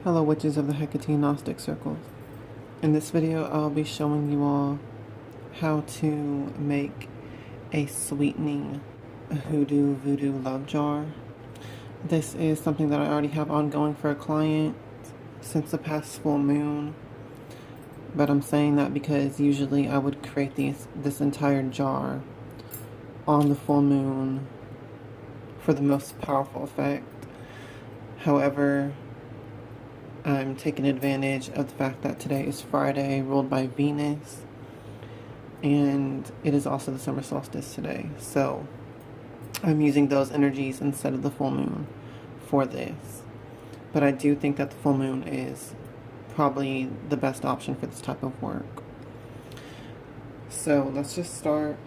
Hello witches of the Hekatean Gnostic circles. In this video I'll be showing you all how to make a sweetening hoodoo voodoo love jar. This is something that I already have ongoing for a client since the past full moon, but I'm saying that because usually I would create this entire jar on the full moon for the most powerful effect. However, I'm taking advantage of the fact that today is Friday, ruled by Venus, and it is also the summer solstice today. So I'm using those energies instead of the full moon for this. But I do think that the full moon is probably the best option for this type of work. So let's just start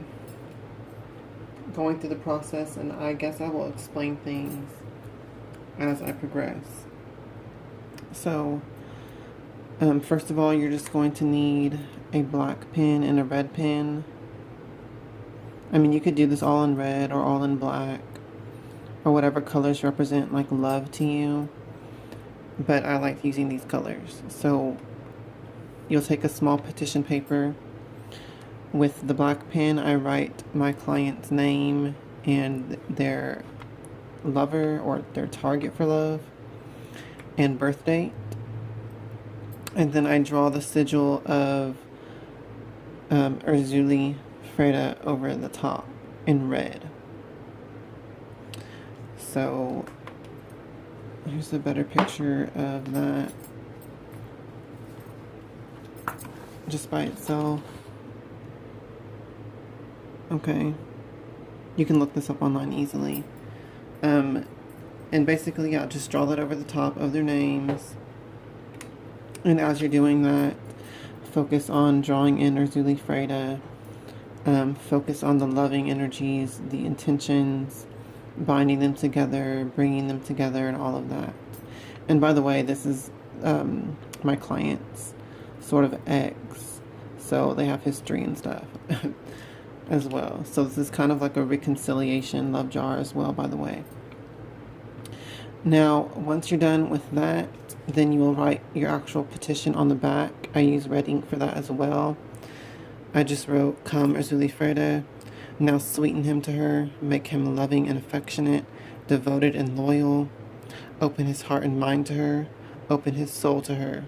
going through the process, and I guess I will explain things as I progress. So, first of all, you're just going to need a black pen and a red pen. I mean, you could do this all in red or all in black, or whatever colors represent like love to you, but I like using these colors. So you'll take a small petition paper. With the black pen, I write my client's name and their lover or their target for love and birth date, and then I draw the sigil of Urzuli Freda over the top in red. So here's a better picture of that just by itself. Okay, you can look this up online easily. And basically, yeah, just draw that over the top of their names. And as you're doing that, focus on drawing in Urzuli Freda. Focus on the loving energies, the intentions, binding them together, bringing them together, and all of that. And by the way, this is my client's sort of ex, so they have history and stuff as well. So this is kind of like a reconciliation love jar as well, by the way. Now, once you're done with that, then you will write your actual petition on the back. I use red ink for that as well. I just wrote, "Come, Urzuli Freda, now sweeten him to her, make him loving and affectionate, devoted and loyal, open his heart and mind to her, open his soul to her.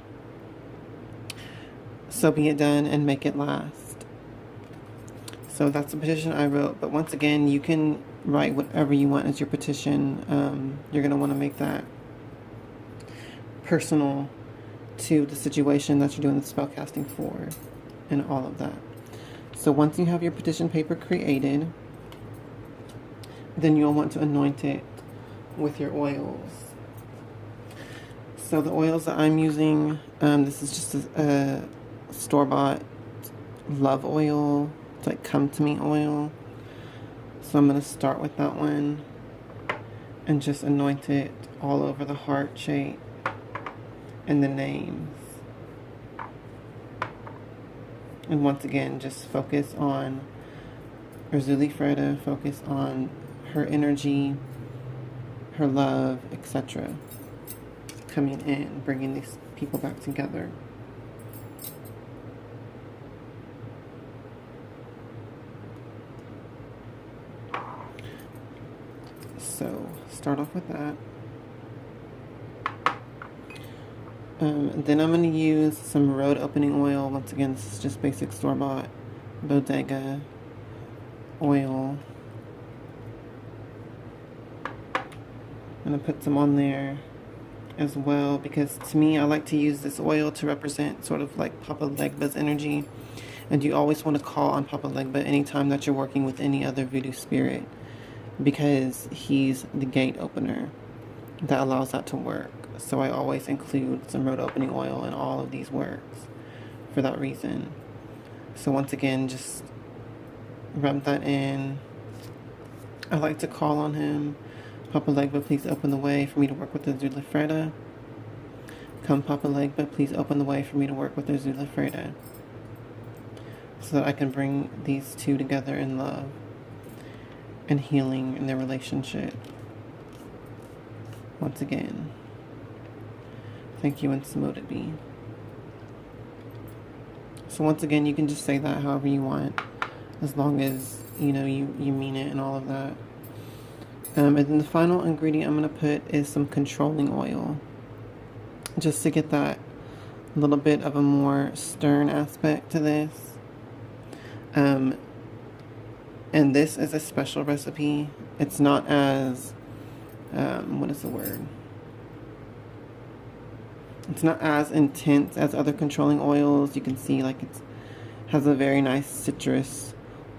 So be it done and make it last." So that's the petition I wrote, but once again, you can write whatever you want as your petition. You're going to want to make that personal to the situation that you're doing the spellcasting for and all of that. So once you have your petition paper created, then you'll want to anoint it with your oils. So the oils that I'm using, this is just a store-bought love oil. It's like Come To Me oil. So I'm going to start with that one and just anoint it all over the heart shape and the names. And once again, just focus on Urzuli Freda, focus on her energy, her love, etc. coming in, bringing these people back together. So start off with that. Then I'm going to use some road opening oil. Once again, this is just basic store-bought bodega oil. I'm going to put some on there as well, because to me, I like to use this oil to represent sort of like Papa Legba's energy. And you always want to call on Papa Legba anytime that you're working with any other voodoo spirit, because he's the gate opener that allows that to work. So I always include some road opening oil in all of these works for that reason. So once again, just rub that in. I like to call on him. Papa Legba, please open the way for me to work with the Urzuli Freda. Come, Papa Legba, please open the way for me to work with the Urzuli Freda, so that I can bring these two together in love and healing in their relationship. Once again, Thank you, and so mote it be. So once again, you can just say that however you want, as long as, you know, you mean it and all of that. And then the final ingredient I'm going to put is some controlling oil, just to get that little bit of a more stern aspect to this. And this is a special recipe. It's not as, what is the word? It's not as intense as other controlling oils. You can see like it has a very nice citrus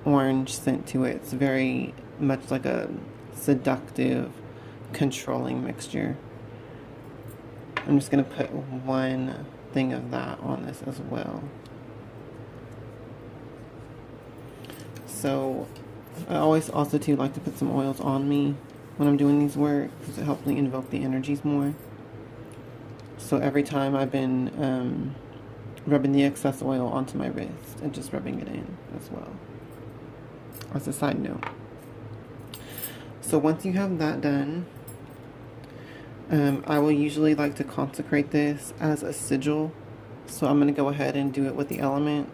orange scent to it. It's very much like a seductive, controlling mixture. I'm just going to put one thing of that on this as well. So I always also too like to put some oils on me when I'm doing these work, because it helps me invoke the energies more. So every time I've been rubbing the excess oil onto my wrist and just rubbing it in as well, as a side note. So once you have that done, I will usually like to consecrate this as a sigil. So I'm going to go ahead and do it with the elements.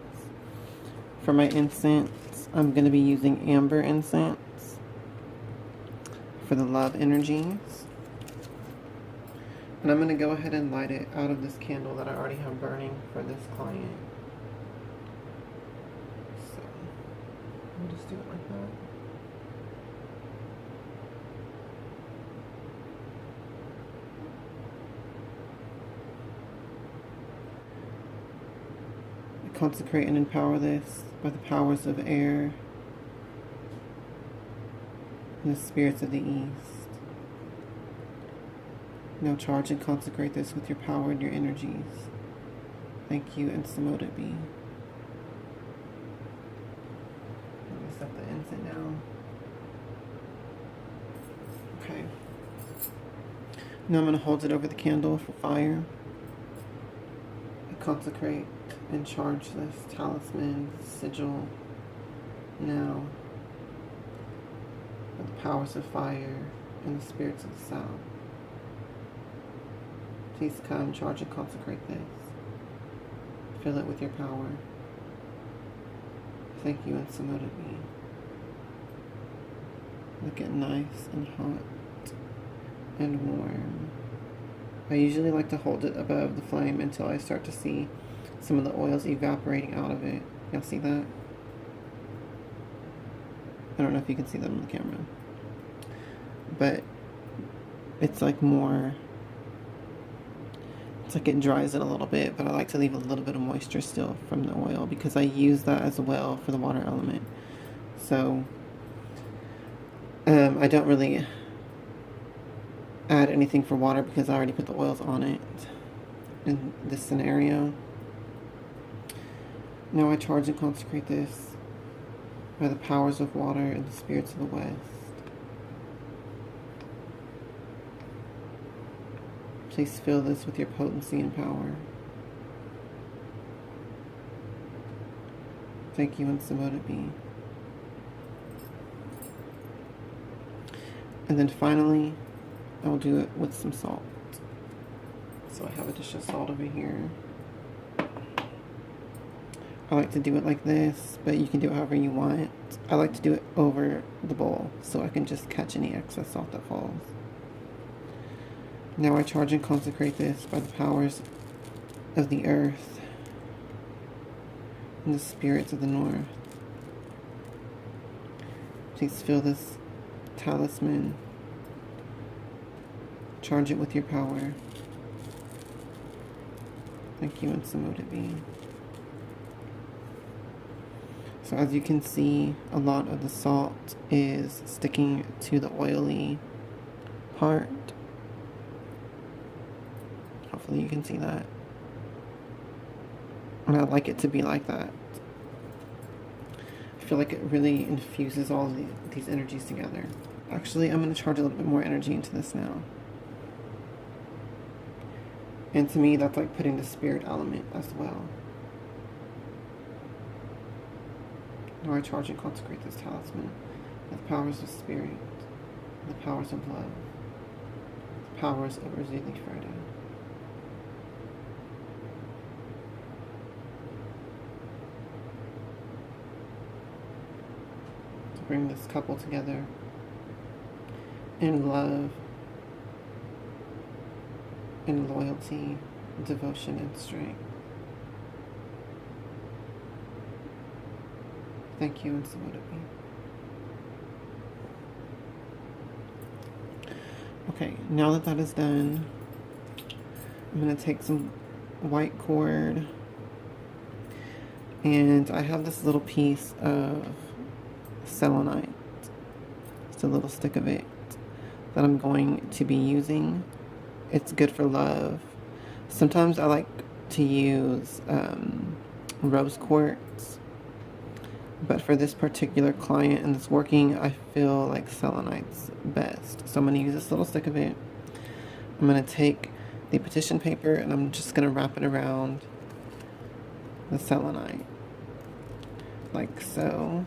For my incense, I'm going to be using amber incense for the love energies. And I'm going to go ahead and light it out of this candle that I already have burning for this client. So, I'll just do it like that. I consecrate and empower this by the powers of air and the spirits of the east. Now charge and consecrate this with your power and your energies. Thank you, and so mote it be. Let me set the incense down. Okay. Now I'm going to hold it over the candle for fire. I consecrate and charge this talisman, sigil, now with the powers of fire and the spirits of the south. Please come, charge and consecrate this. Fill it with your power. Thank you, and so mote it be. Look at nice and hot and warm. I usually like to hold it above the flame until I start to see some of the oils evaporating out of it. Y'all see that? I don't know if you can see that on the camera. But it's like more... It's like it dries it a little bit, but I like to leave a little bit of moisture still from the oil because I use that as well for the water element. So I don't really add anything for water because I already put the oils on it in this scenario. Now I charge and consecrate this by the powers of water and the spirits of the west. Please fill this with your potency and power. Thank you, and so mote it be. And then finally, I will do it with some salt. So I have a dish of salt over here. I like to do it like this, but you can do it however you want. I like to do it over the bowl so I can just catch any excess salt that falls. Now I charge and consecrate this by the powers of the earth and the spirits of the north. Please fill this talisman. Charge it with your power. Thank you, and so mote it be. So as you can see, a lot of the salt is sticking to the oily part. Hopefully you can see that. And I like it to be like that. I feel like it really infuses all of these energies together. Actually, I'm going to charge a little bit more energy into this now. And to me, that's like putting the spirit element as well. Now I charge and consecrate this talisman with the powers of spirit, the powers of love, the powers of Urzili Ferda. bring this couple together in love, in loyalty, devotion, and strength. Thank you, and so would it be. Okay, now that that is done, I'm going to take some white cord, and I have this little piece of selenite, just a little stick of it that I'm going to be using. It's good for love. Sometimes I like to use rose quartz, but for this particular client and this working, I feel like selenite's best. So I'm going to use this little stick of it. I'm going to take the petition paper and I'm just going to wrap it around the selenite, like so,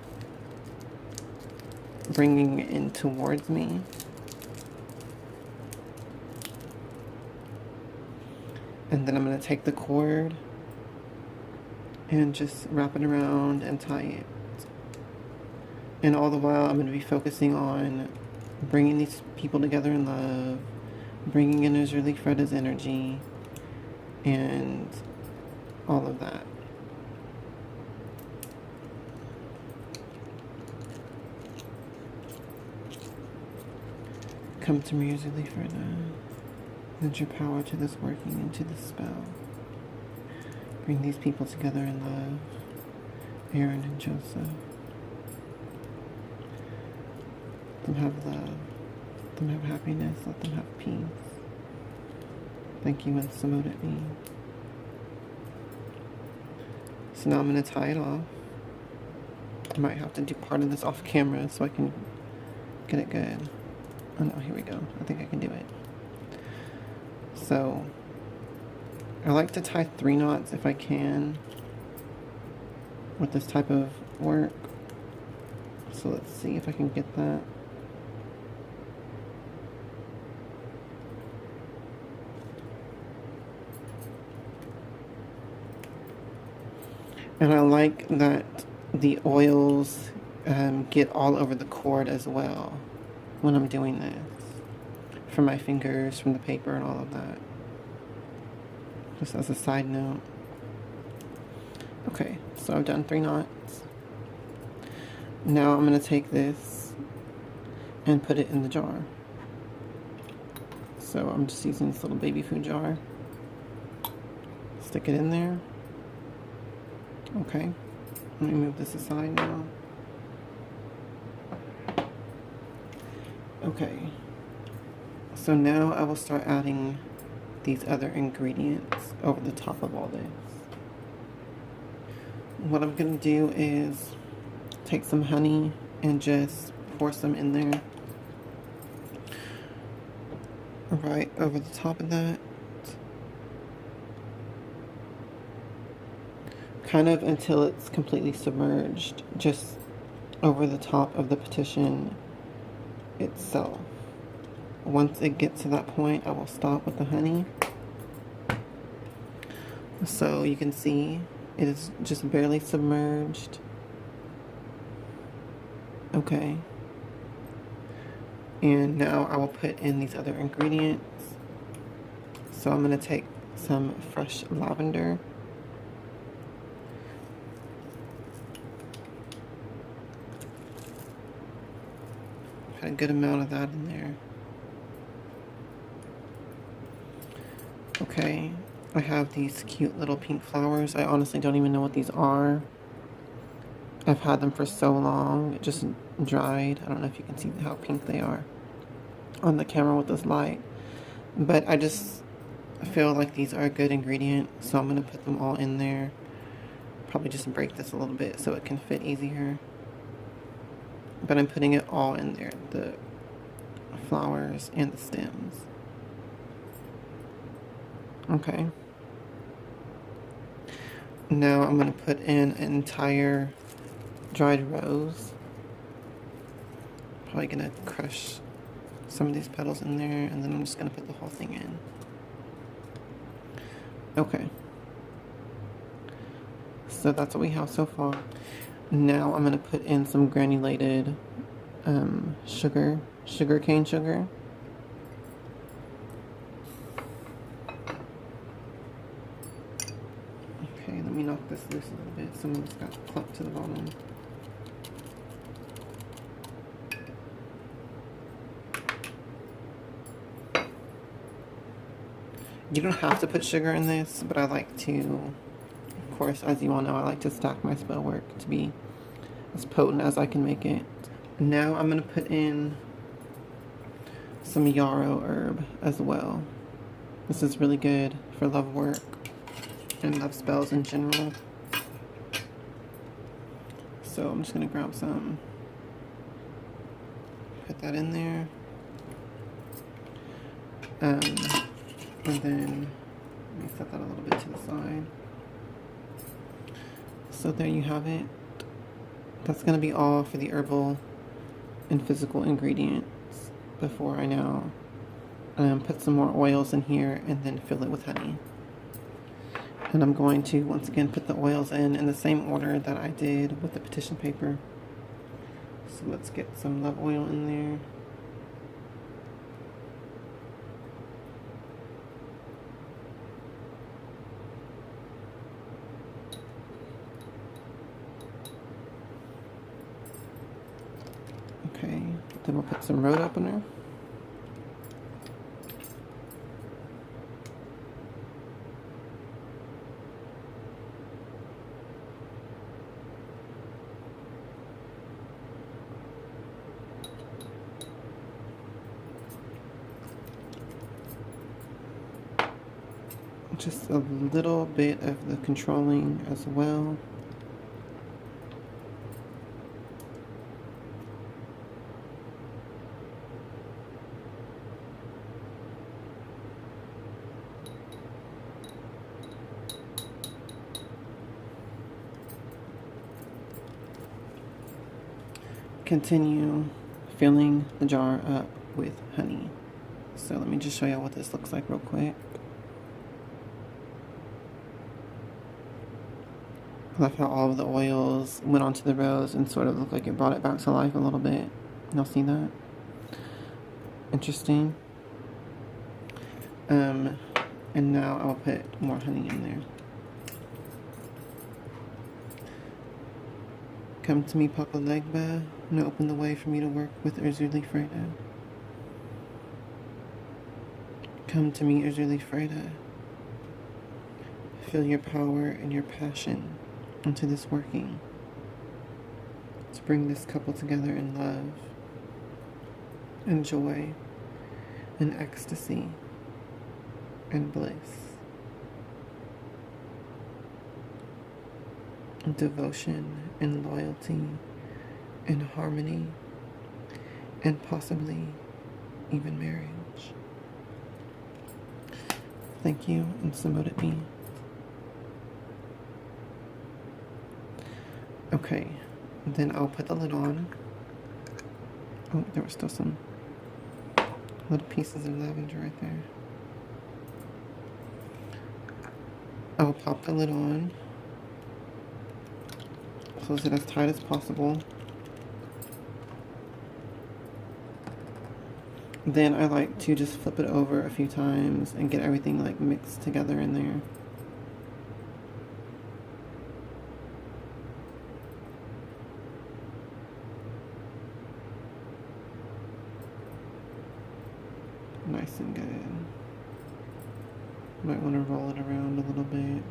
bringing it in towards me. And then I'm going to take the cord and just wrap it around and tie it. And all the while, I'm going to be focusing on bringing these people together in love, bringing in Azurli Freda's energy, and all of that. Come to me, Azurli Freda. Lend your power to this working and to this spell. Bring these people together in love, Aaron and Joseph. Let them have love. Let them have happiness. Let them have peace. Thank you, and so mote it be. So now I'm going to tie it off. I might have to do part of this off camera so I can get it good. Oh no, here we go. I think I can do it. So, I like to tie 3 knots if I can with this type of work. So let's see if I can get that. And I like that the oils get all over the cord as well when I'm doing this. From my fingers, from the paper, and all of that. Just as a side note. Okay, so I've done 3 knots. Now I'm going to take this and put it in the jar. So I'm just using this little baby food jar. Stick it in there. Okay, let me move this aside now. Okay. So now I will start adding these other ingredients over the top of all this. What I'm going to do is take some honey and just pour some in there. Right over the top of that. Kind of until it's completely submerged, just over the top of the petition itself. Once it gets to that point, I will stop with the honey. So you can see it is just barely submerged. Okay. And now I will put in these other ingredients. So I'm going to take some fresh lavender. Had a good amount of that in there. Okay, I have these cute little pink flowers. I honestly don't even know what these are. I've had them for so long, it just dried. I don't know if you can see how pink they are on the camera with this light. But I just feel like these are a good ingredient, so I'm going to put them all in there. Probably just break this a little bit so it can fit easier. But I'm putting it all in there, the flowers and the stems. Okay. Now I'm going to put in an entire dried rose. Probably going to crush some of these petals in there, and then I'm just going to put the whole thing in. Okay. So that's what we have so far. Now I'm going to put in some granulated cane sugar. Okay, let me knock this loose a little bit. Some of it's got clumped to the bottom. You don't have to put sugar in this, but I like to, of course, as you all know, I like to stack my spell work to be as potent as I can make it. Now I'm going to put in some yarrow herb as well. This is really good for love work and love spells in general. So I'm just going to grab some, put that in there. And then let me set that a little bit to the side. So there you have it. That's going to be all for the herbal and physical ingredients before I now put some more oils in here and then fill it with honey. And I'm going to once again put the oils in the same order that I did with the petition paper. So let's get some love oil in there. Okay, then we'll put some road opener. Just a little bit of the controlling as well. Continue filling the jar up with honey. So let me just show you what this looks like real quick. I love how all of the oils went onto the rose and sort of looked like it brought it back to life a little bit. Y'all see that? Interesting. And now I'll put more honey in there. Come to me, Papa Legba, and open the way for me to work with Urzuli Freda. Come to me, Urzuli Freda. Feel your power and your passion into this working. To bring this couple together in love and joy and ecstasy and bliss. Devotion and loyalty and harmony and possibly even marriage. Thank you, and Samoted me. Okay, then I'll put the lid on. Oh, there were still some little pieces of lavender right there. I'll pop the lid on. Close it as tight as possible. Then I like to just flip it over a few times and get everything like mixed together in there. Nice and good. Might want to roll it around a little bit.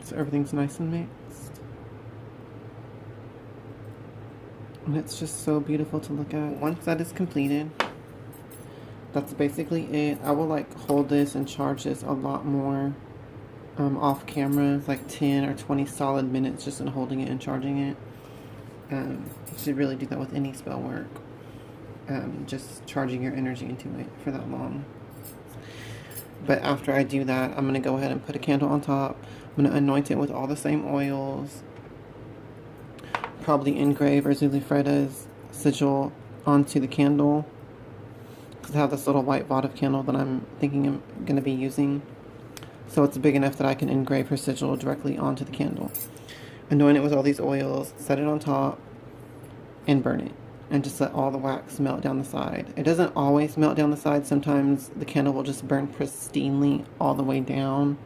So everything's nice and mixed. And it's just so beautiful to look at. Once that is completed, that's basically it. I will like hold this and charge this a lot more off camera, like 10 or 20 solid minutes just in holding it and charging it. You should really do that with any spell work. Just charging your energy into it for that long. But after I do that, I'm going to go ahead and put a candle on top. I'm going to anoint it with all the same oils. Probably engrave Urzuli Freda's sigil onto the candle. Because I have this little white votive candle that I'm thinking I'm going to be using. So it's big enough that I can engrave her sigil directly onto the candle. Anoint it with all these oils, set it on top, and burn it. And just let all the wax melt down the side. It doesn't always melt down the side. Sometimes the candle will just burn pristinely all the way down.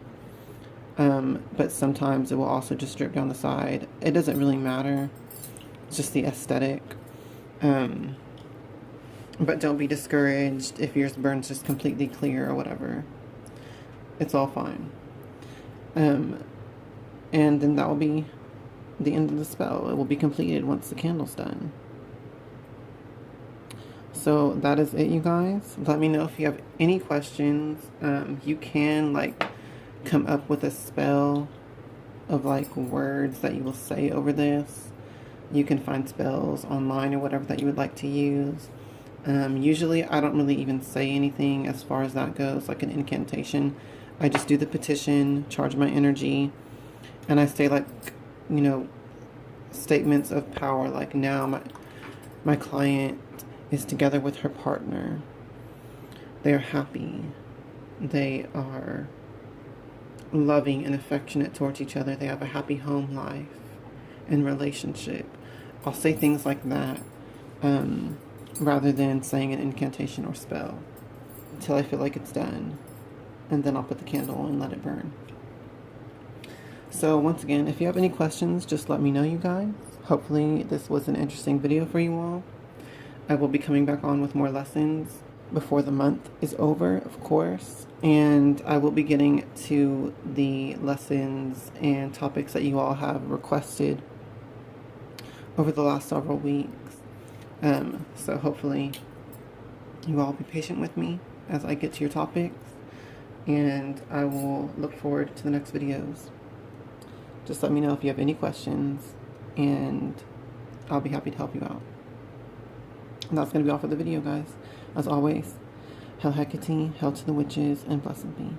But sometimes it will also just drip down the side. It doesn't really matter. It's just the aesthetic. But don't be discouraged if yours burns just completely clear or whatever. It's all fine. And then that will be the end of the spell. It will be completed once the candle's done. So that is it, you guys. Let me know if you have any questions. You can like come up with a spell of like words that you will say over this. You can find spells online or whatever that you would like to use. Usually I don't really even say anything as far as that goes, like an incantation. I just do the petition, charge my energy, and I say like, you know, statements of power, like now my client is together with her partner. They are happy. They are loving and affectionate towards each other. They have a happy home life and relationship. I'll say things like that rather than saying an incantation or spell until I feel like it's done. And then I'll put the candle and let it burn. So once again, if you have any questions, just let me know, you guys. Hopefully this was an interesting video for you all. I will be coming back on with more lessons before the month is over, of course. And I will be getting to the lessons and topics that you all have requested over the last several weeks. So hopefully you all be patient with me as I get to your topics. And I will look forward to the next videos. Just let me know if you have any questions, and I'll be happy to help you out. And that's going to be all for the video, guys. As always, Hail Hekatean, hail to the witches, and blessed be.